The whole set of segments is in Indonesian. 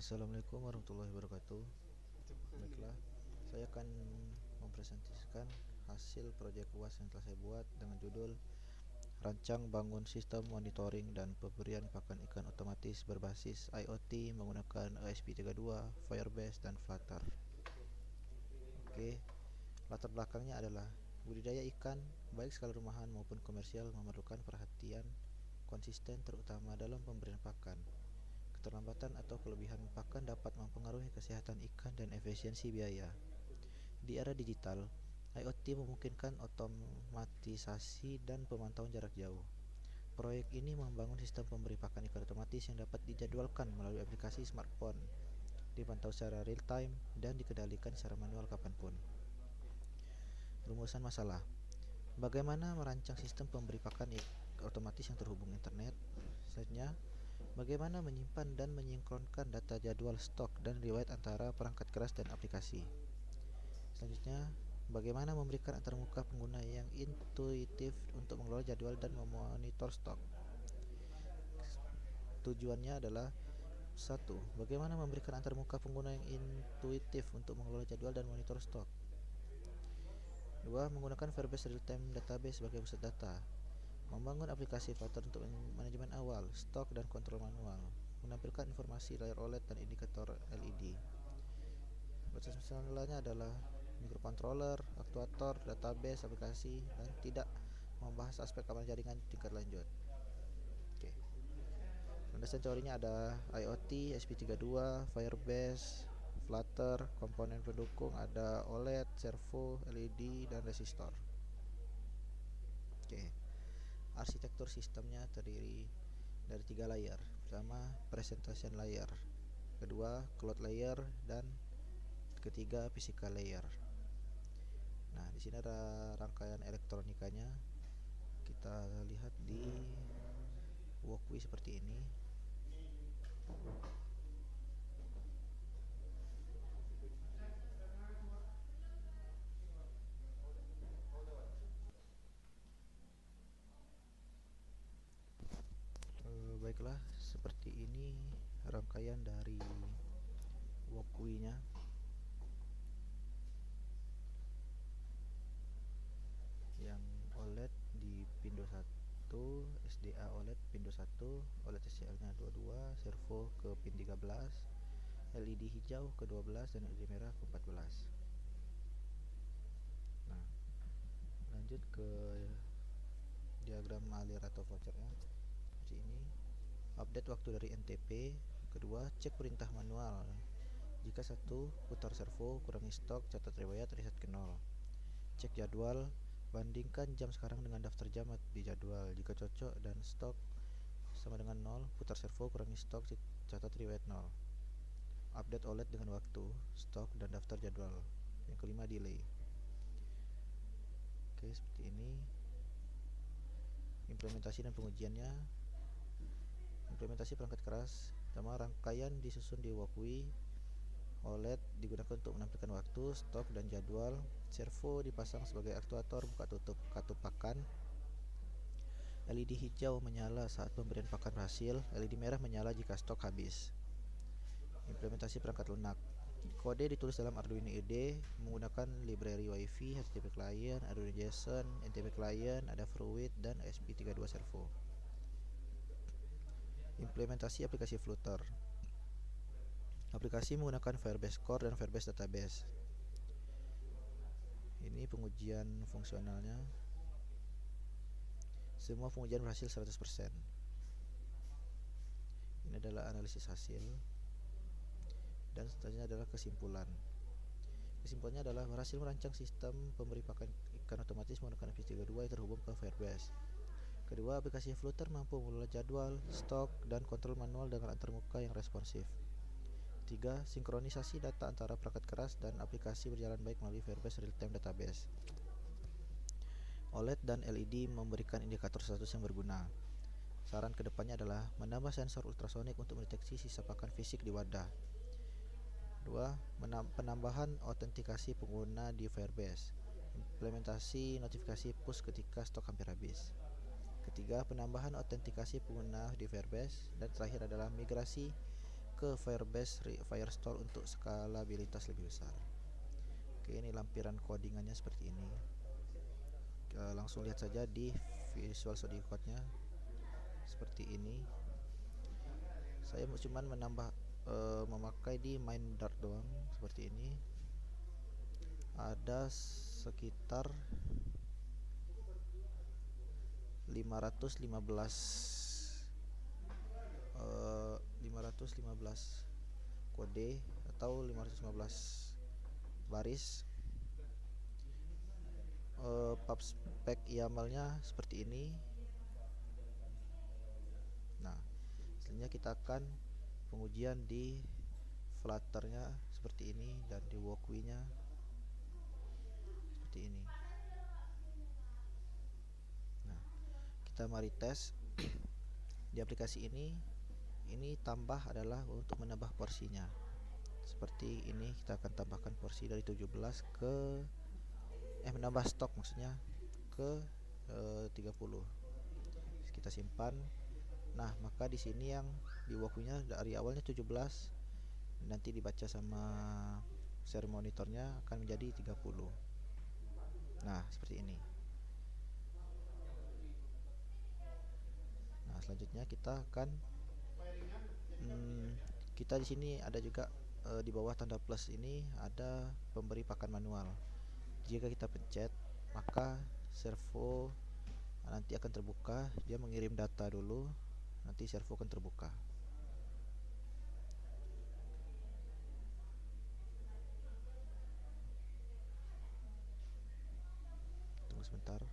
Assalamualaikum warahmatullahi wabarakatuh. Baiklah, saya akan mempresentasikan hasil proyek UAS yang telah saya buat dengan judul Rancang Bangun Sistem Monitoring dan Pemberian Pakan Ikan Otomatis Berbasis IoT menggunakan ESP32, Firebase, dan Flutter. Oke, latar belakangnya adalah budidaya ikan, baik skala rumahan maupun komersial, memerlukan perhatian konsisten terutama dalam pemberian pakan. Keterlambatan atau kelebihan pakan dapat mempengaruhi kesehatan ikan dan efisiensi biaya. Di era digital, IoT memungkinkan otomatisasi dan pemantauan jarak jauh. Proyek ini membangun sistem pemberi pakan ikan otomatis yang dapat dijadwalkan melalui aplikasi smartphone, dipantau secara real time, dan dikendalikan secara manual kapanpun. Rumusan masalah: bagaimana merancang sistem pemberi pakan otomatis yang terhubung internet? Selanjutnya, bagaimana menyimpan dan menyinkronkan data jadwal, stok, dan riwayat antara perangkat keras dan aplikasi? Selanjutnya, bagaimana memberikan antarmuka pengguna yang intuitif untuk mengelola jadwal dan memonitor stok? Tujuannya adalah: 1. Bagaimana memberikan antarmuka pengguna yang intuitif untuk mengelola jadwal dan monitor stok? 2. Menggunakan Firebase Real-Time Database sebagai pusat data. Membangun aplikasi Flutter untuk manajemen awal, stok, dan kontrol manual. Menampilkan informasi layar OLED dan indikator LED. Batas masalahnya adalah microcontroller, aktuator, database, aplikasi, dan tidak membahas aspek keamanan jaringan tingkat lanjut. Oke. Landasan teorinya ada IoT, ESP32, Firebase, Flutter, komponen pendukung ada OLED, servo, LED, dan resistor. Oke. Arsitektur sistemnya terdiri dari 3 layer. Pertama, presentation layer. Kedua, cloud layer, dan ketiga, physical layer. Nah, di sini ada rangkaian elektronikanya. Kita lihat di walkway seperti ini. Baiklah, seperti ini rangkaian dari walkway-nya. Yang OLED di Pindo 1, SDA OLED Pindo 1, OLED SCL-nya 22, servo ke pin 13, LED hijau ke 12, dan LED merah ke 14. Nah, lanjut ke diagram alir atau flowchart-nya seperti ini. Update waktu dari NTP. Kedua, cek perintah manual. Jika 1, putar servo, kurangi stok, catat riwayat, reset ke 0. Cek jadwal, bandingkan jam sekarang dengan daftar jam di jadwal. Jika cocok dan stok sama dengan 0, putar servo, kurangi stok, catat riwayat 0. Update OLED dengan waktu, stok, dan daftar jadwal. Yang kelima, delay. Oke, seperti ini implementasi dan pengujiannya. Implementasi perangkat keras. Pertama, rangkaian disusun di walkway. OLED digunakan untuk menampilkan waktu, stok, dan jadwal. Servo dipasang sebagai aktuator buka tutup katup pakan. LED hijau menyala saat pemberian pakan berhasil. LED merah menyala jika stok habis. Implementasi perangkat lunak. Kode ditulis dalam Arduino IDE menggunakan library Wi-Fi, HTTP client, Arduino JSON, NTP client, ada Fruit, dan ESP32 servo. Implementasi aplikasi Flutter. Aplikasi menggunakan Firebase Core dan Firebase Database. Ini pengujian fungsionalnya. Semua pengujian berhasil 100%. Ini adalah analisis hasil. Dan selanjutnya adalah kesimpulan. Kesimpulannya adalah berhasil merancang sistem pemberi pakan ikan otomatis menggunakan ESP32 yang terhubung ke Firebase. Kedua, aplikasi Flutter mampu mengelola jadwal, stok, dan kontrol manual dengan antarmuka yang responsif. 3. Sinkronisasi data antara perangkat keras dan aplikasi berjalan baik melalui Firebase Real-Time Database. OLED dan LED memberikan indikator status yang berguna. Saran kedepannya adalah menambah sensor ultrasonik untuk mendeteksi sisa pakan fisik di wadah. 2. Penambahan autentikasi pengguna di Firebase. Implementasi notifikasi push ketika stok hampir habis. Ketiga, penambahan autentikasi pengguna di Firebase. Dan terakhir adalah migrasi ke Firebase Firestore untuk skalabilitas lebih besar. Oke, ini lampiran codingannya seperti ini. Langsung lihat saja di Visual Studio Code-nya seperti ini. Saya cuman menambah memakai di main Dart doang seperti ini. Ada sekitar 515 kode atau 515 baris. Pubspec YAML-nya seperti ini. Nah, selanjutnya kita akan pengujian di Flutter-nya seperti ini dan di Walkway-nya seperti ini. Nah, kita mari tes di aplikasi ini. Ini tambah adalah untuk menambah porsinya. Seperti ini, kita akan tambahkan porsi dari 17 ke menambah stok maksudnya ke 30. Kita simpan. Nah, maka di sini yang di walkthrough-nya dari awalnya 17 nanti dibaca sama share monitornya akan menjadi 30. Nah, seperti ini. Nah, selanjutnya kita akan kita di sini ada juga di bawah tanda plus ini ada pemberi pakan manual. Jika kita pencet, maka servo nanti akan terbuka. Dia mengirim data dulu, nanti servo akan terbuka. Tunggu sebentar.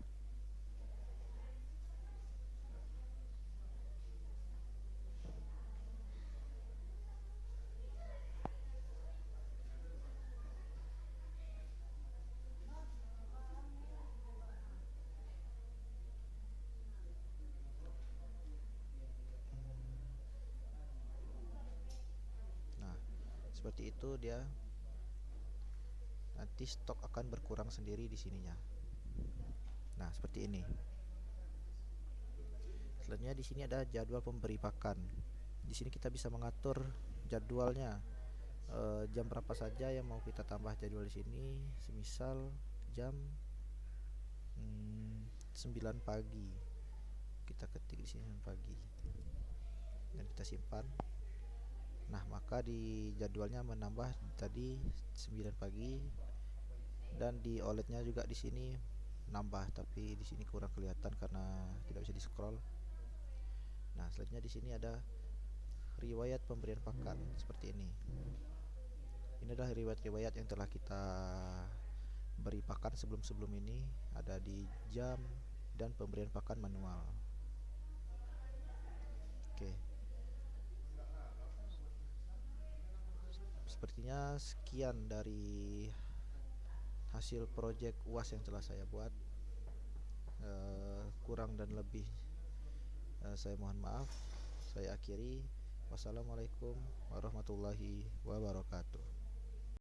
Nah, seperti itu dia. Nanti stok akan berkurang sendiri di sininya. Nah, seperti ini. Selanjutnya di sini ada jadwal pemberi pakan. Di sini kita bisa mengatur jadwalnya. Jam berapa saja yang mau kita tambah jadwal di sini. Semisal jam 9 pagi. Kita ketik di sini 9 pagi. Dan kita simpan. Nah, maka di jadwalnya menambah tadi 9 pagi dan di OLED-nya juga di sini nambah, tapi di sini kurang kelihatan karena tidak bisa di-scroll. Nah, selanjutnya di sini ada riwayat pemberian pakan seperti ini. Ini adalah riwayat-riwayat yang telah kita beri pakan sebelum-sebelum ini, ada di jam dan pemberian pakan manual. Oke. Sepertinya sekian dari hasil project UAS yang telah saya buat. Kurang dan lebih saya mohon maaf. Saya akhiri. Wassalamualaikum warahmatullahi wabarakatuh.